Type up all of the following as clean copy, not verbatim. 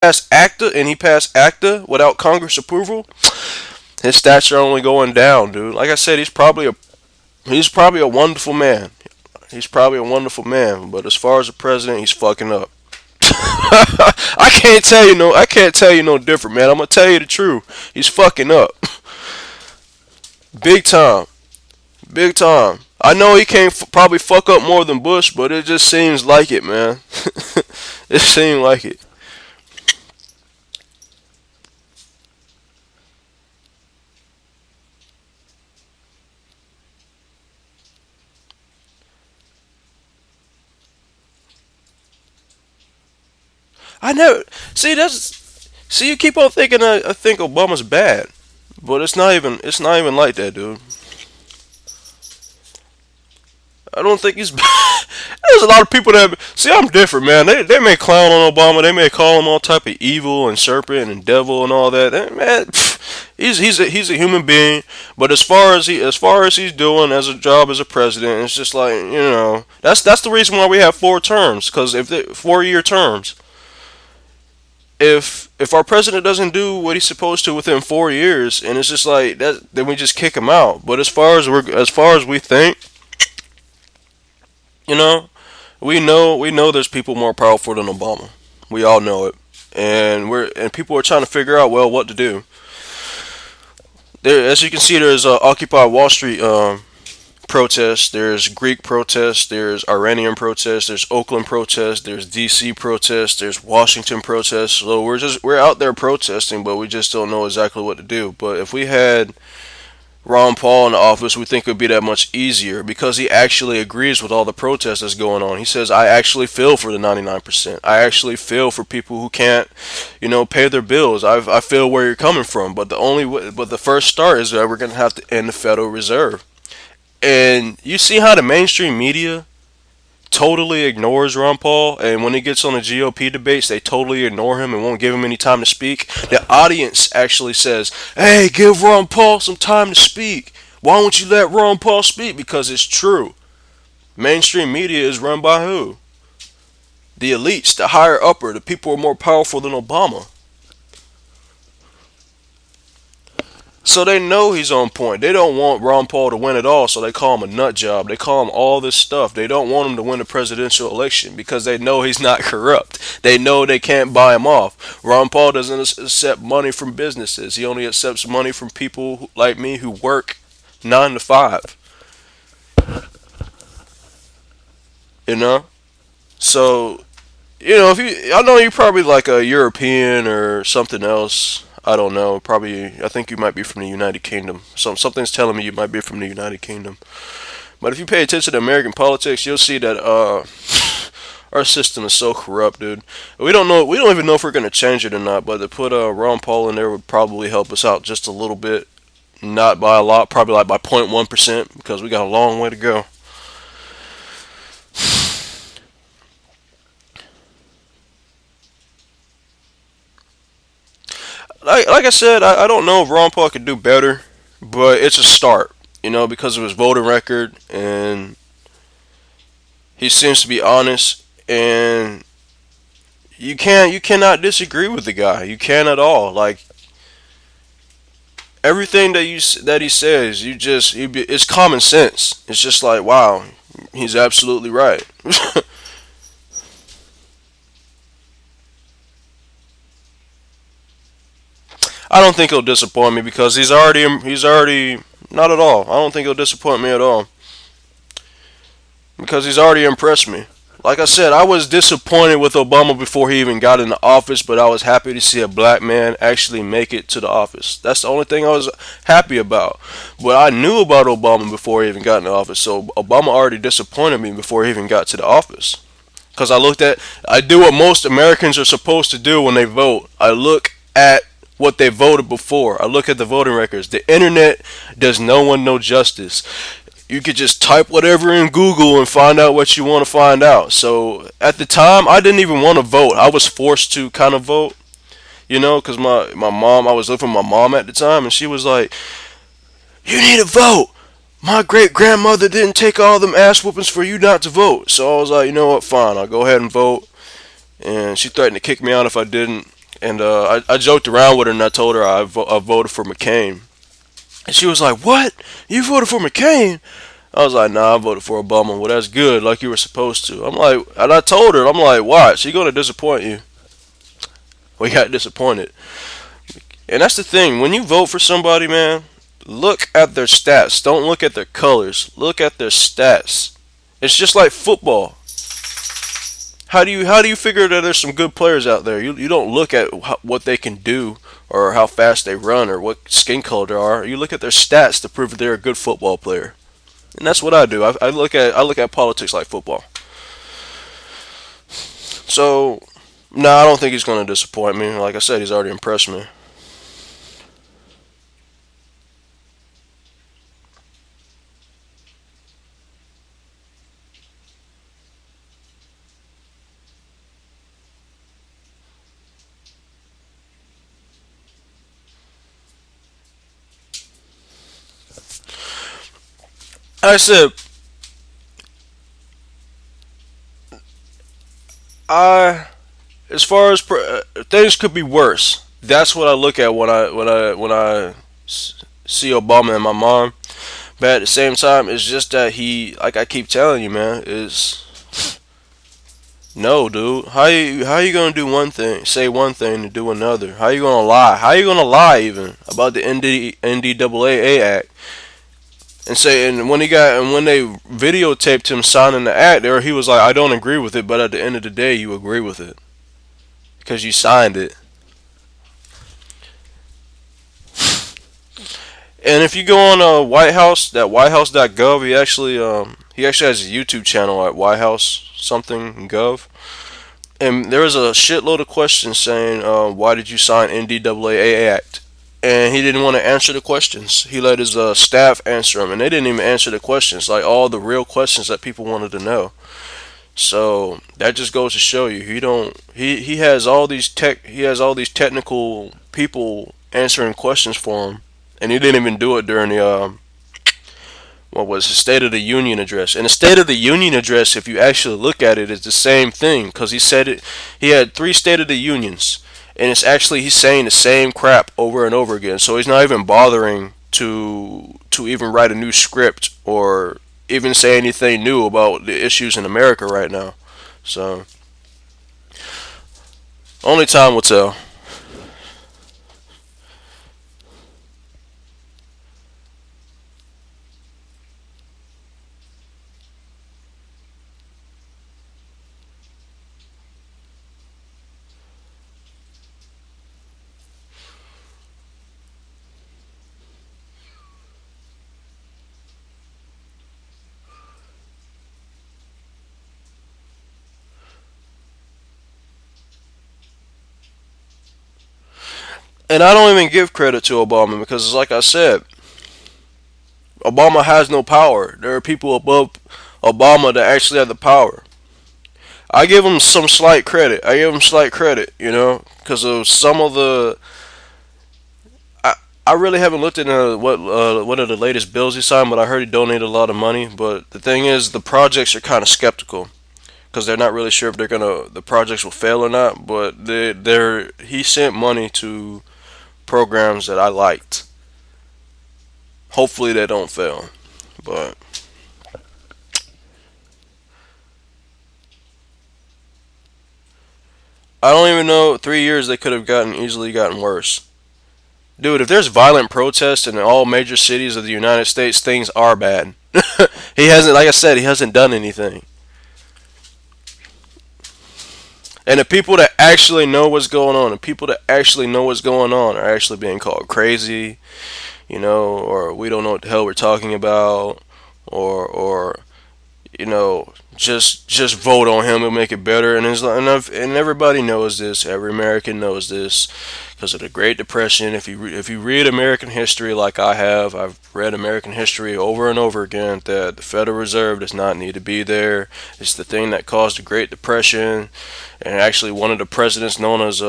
passed ACTA and he passed ACTA without Congress approval, his stats are only going down, dude. Like I said, he's probably a wonderful man. He's probably a wonderful man, but as far as the president, he's fucking up. I can't tell you no different, man. I'm gonna tell you the truth. He's fucking up. Big time. Big time. I know he can't probably fuck up more than Bush, but it just seems like it, man. It seemed like it. I never see you keep on thinking I think Obama's bad, but it's not even like that, dude. I don't think he's. There's a lot of people that see. I'm different, man. They may clown on Obama. They may call him all type of evil and serpent and devil and all that. Man, he's a human being. But as far as he's doing as a job as a president, it's just like that's the reason why we have 4 terms. Because if 4-year terms, if our president doesn't do what he's supposed to within 4 years, and it's just like that, then we just kick him out. But as far as we think, you know, we know there's people more powerful than Obama. We all know it, and people are trying to figure out well what to do. There, as you can see, there's Occupy Wall Street protests. There's Greek protests. There's Iranian protests. There's Oakland protests. There's D.C. protests. There's Washington protests. So we're out there protesting, but we just don't know exactly what to do. But if we had Ron Paul in the office, we think it would be that much easier because he actually agrees with all the protests that's going on. He says, "I actually feel for the 99%. I actually feel for people who can't, pay their bills. I feel where you're coming from, but but the first start is that we're gonna have to end the Federal Reserve." And you see how the mainstream media totally ignores Ron Paul, and when he gets on the GOP debates, they totally ignore him and won't give him any time to speak. The audience actually says, "Hey, give Ron Paul some time to speak. Why won't you let Ron Paul speak?" Because it's true. Mainstream media is run by who? The elites, the higher upper, the people who are more powerful than Obama. So they know he's on point. They don't want Ron Paul to win at all, so they call him a nut job. They call him all this stuff. They don't want him to win the presidential election because they know he's not corrupt. They know they can't buy him off. Ron Paul doesn't accept money from businesses. He only accepts money from people like me who work 9 to 5. You know? So, if I know you're probably like a European or something else. I don't know. Probably, I think you might be from the United Kingdom. Something's telling me you might be from the United Kingdom. But if you pay attention to American politics, you'll see that our system is so corrupt, dude. We don't know. We don't even know if we're gonna change it or not. But to put Ron Paul in there would probably help us out just a little bit. Not by a lot. Probably like by 0.1% because we got a long way to go. Like I said, I don't know if Ron Paul could do better, but it's a start. Because of his voting record, and he seems to be honest, and you cannot disagree with the guy. You can at all. Like everything that he says, it's common sense. It's just like wow, he's absolutely right. I don't think he'll disappoint me because he's already not at all. I don't think he'll disappoint me at all because he's already impressed me. Like I said, I was disappointed with Obama before he even got into office, but I was happy to see a black man actually make it to the office. That's the only thing I was happy about. But I knew about Obama before he even got into office, so Obama already disappointed me before he even got to the office. Because I do what most Americans are supposed to do when they vote. I look at what they voted before. I look at the voting records. The internet does no one no justice. You could just type whatever in Google and find out what you want to find out. So at the time, I didn't even want to vote. I was forced to kind of vote, because my mom, I was living with my mom at the time, and she was like, "You need to vote. My great grandmother didn't take all them ass whoopings for you not to vote." So I was like, you know what, fine, I'll go ahead and vote. And she threatened to kick me out if I didn't. And I joked around with her and I told her I voted for McCain. And she was like, "What? You voted for McCain?" I was like, "Nah, I voted for Obama." "Well, that's good, like you were supposed to." I'm like, and I told her, I'm like, "Watch, she's gonna disappoint you." We got disappointed. And that's the thing. When you vote for somebody, man, look at their stats. Don't look at their colors. Look at their stats. It's just like football. How do you figure that there's some good players out there? You don't look at what they can do or how fast they run or what skin color they are. You look at their stats to prove that they're a good football player. And that's what I do. I look at politics like football. So, no, I don't think he's going to disappoint me. Like I said, he's already impressed me. I said, I as far as things could be worse. That's what I look at when I see Obama and my mom. But at the same time, it's just that he, like I keep telling you, man, is no, dude. How you gonna do one thing, say one thing, and do another? How you gonna lie? How you gonna lie even about the NDAA Act? And say, and when they videotaped him signing the act, there he was like, I don't agree with it, but at the end of the day, you agree with it because you signed it. And if you go on White House, that whitehouse.gov, he actually has a YouTube channel at White House something gov, and there was a shitload of questions saying, why did you sign NDAA Act? And he didn't want to answer the questions. He let his staff answer them, and they didn't even answer the questions, like all the real questions that people wanted to know. So that just goes to show you he has all these technical people answering questions for him, and he didn't even do it during the what was the State of the Union address. And the State of the Union address, if you actually look at it, is the same thing because he said it. He had three State of the Unions, and it's actually he's saying the same crap over and over again. So he's not even bothering to even write a new script or even say anything new about the issues in America right now. So only time will tell. And I don't even give credit to Obama because, like I said, Obama has no power. There are people above Obama that actually have the power. I give him some slight credit. I give him slight credit, because of some of the. I, I really haven't looked at what are the latest bills he signed, but I heard he donated a lot of money. But the thing is, the projects are kind of skeptical because they're not really sure if the projects will fail or not. But he sent money to programs that I liked. Hopefully they don't fail, but I don't even know. 3 years they could have easily gotten worse. Dude, if there's violent protests in all major cities of the United States, things are bad. He hasn't, like I said, he hasn't done anything. And the people that actually know what's going on, are actually being called crazy, or we don't know what the hell we're talking about, or just vote on him and make it better. And and everybody knows this. Every American knows this because of the Great Depression. If you read American history like I have, I've read American history over and over again that the Federal Reserve does not need to be there. It's the thing that caused the Great Depression, and actually one of the presidents known as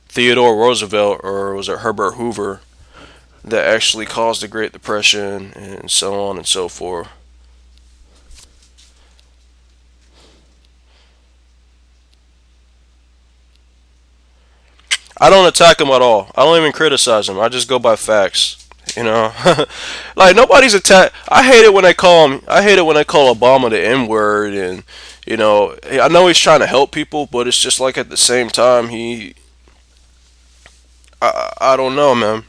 Theodore Roosevelt, or was it Herbert Hoover, that actually caused the Great Depression, and so on and so forth. I don't attack him at all. I don't even criticize him. I just go by facts. You know, like nobody's attack. I hate it when they call him. I hate it when they call Obama the N word, and I know he's trying to help people, but it's just like at the same time I don't know, man.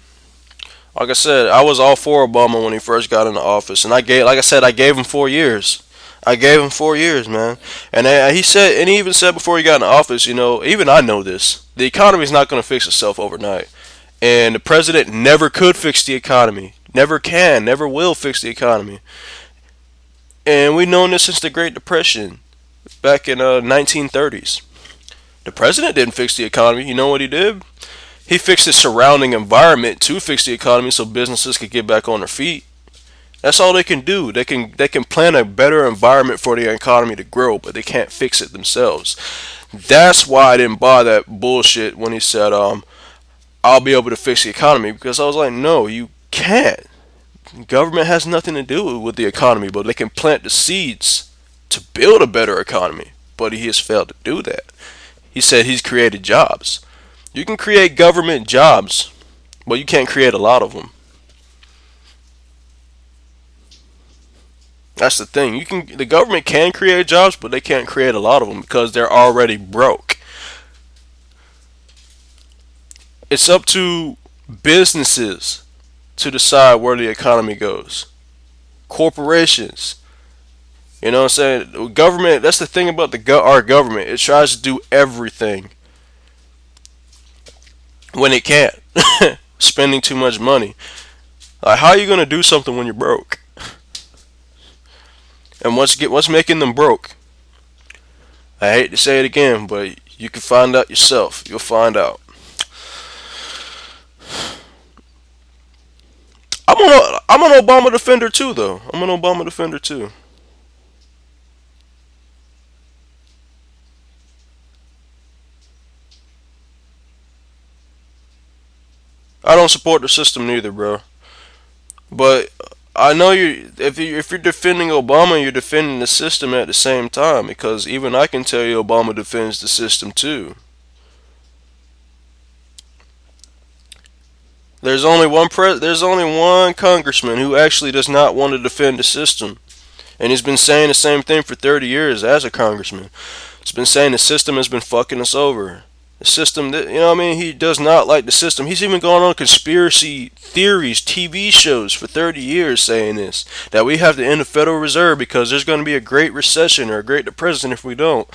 Like I said, I was all for Obama when he first got into office, and like I said, I gave him 4 years. I gave him 4 years, man. And he said, and he even said before he got into office, even I know this. The economy's not going to fix itself overnight, and the president never could fix the economy. Never can, never will fix the economy. And we've known this since the Great Depression, back in 1930s. The president didn't fix the economy. You know what he did? He fixed the surrounding environment to fix the economy so businesses could get back on their feet. That's all they can do. They can plan a better environment for the economy to grow, but they can't fix it themselves. That's why I didn't buy that bullshit when he said, I'll be able to fix the economy, because I was like, no, you can't. Government has nothing to do with the economy, but they can plant the seeds to build a better economy. But he has failed to do that. He said he's created jobs. You can create government jobs, but you can't create a lot of them. That's the thing. The government can create jobs, but they can't create a lot of them because they're already broke. It's up to businesses to decide where the economy goes. Corporations. You know what I'm saying? Government, that's the thing about our government. It tries to do everything when it can't. Spending too much money. Like, how are you going to do something when you're broke? And what's making them broke? I hate to say it again, but you can find out yourself. You'll find out. I'm an Obama defender too, though. I'm an Obama defender too. I don't support the system neither, bro. But I know if you're defending Obama, you're defending the system at the same time, because even I can tell you Obama defends the system too. There's only one congressman who actually does not want to defend the system, and he's been saying the same thing for 30 years as a congressman. He's been saying the system has been fucking us over. The system, what I mean? He does not like the system. He's even gone on conspiracy theories, TV shows for 30 years saying this, that we have to end the Federal Reserve because there's going to be a Great Recession or a Great Depression if we don't.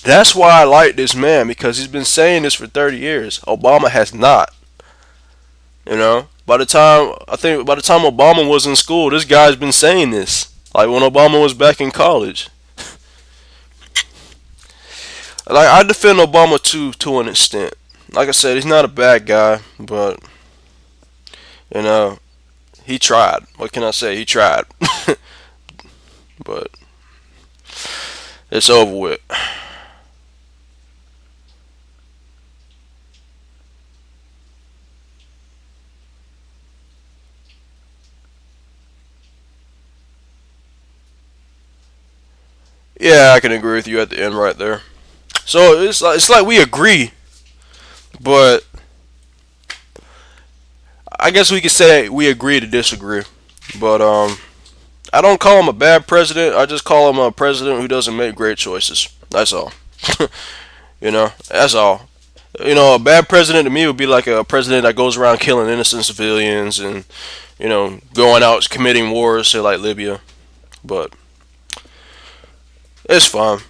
That's why I like this man, because he's been saying this for 30 years. Obama has not. By the time Obama was in school, this guy's been saying this. Like when Obama was back in college. Like, I defend Obama to an extent. Like I said, he's not a bad guy, but you know, he tried. What can I say? He tried. But it's over with. Yeah, I can agree with you at the end right there. So it's like we agree, but I guess we could say we agree to disagree. But I don't call him a bad president. I just call him a president who doesn't make great choices. That's all. That's all. A bad president to me would be like a president that goes around killing innocent civilians and going out committing wars to like Libya. But it's fine.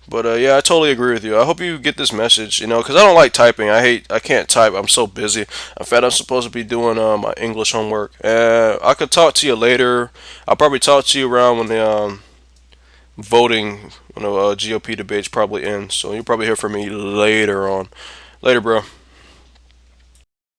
But yeah, I totally agree with you. I hope you get this message, because I don't like typing. I can't type. I'm so busy. In fact, I'm supposed to be doing my English homework. I could talk to you later. I'll probably talk to you around when the voting, GOP debates probably end. So you'll probably hear from me later on. Later, bro.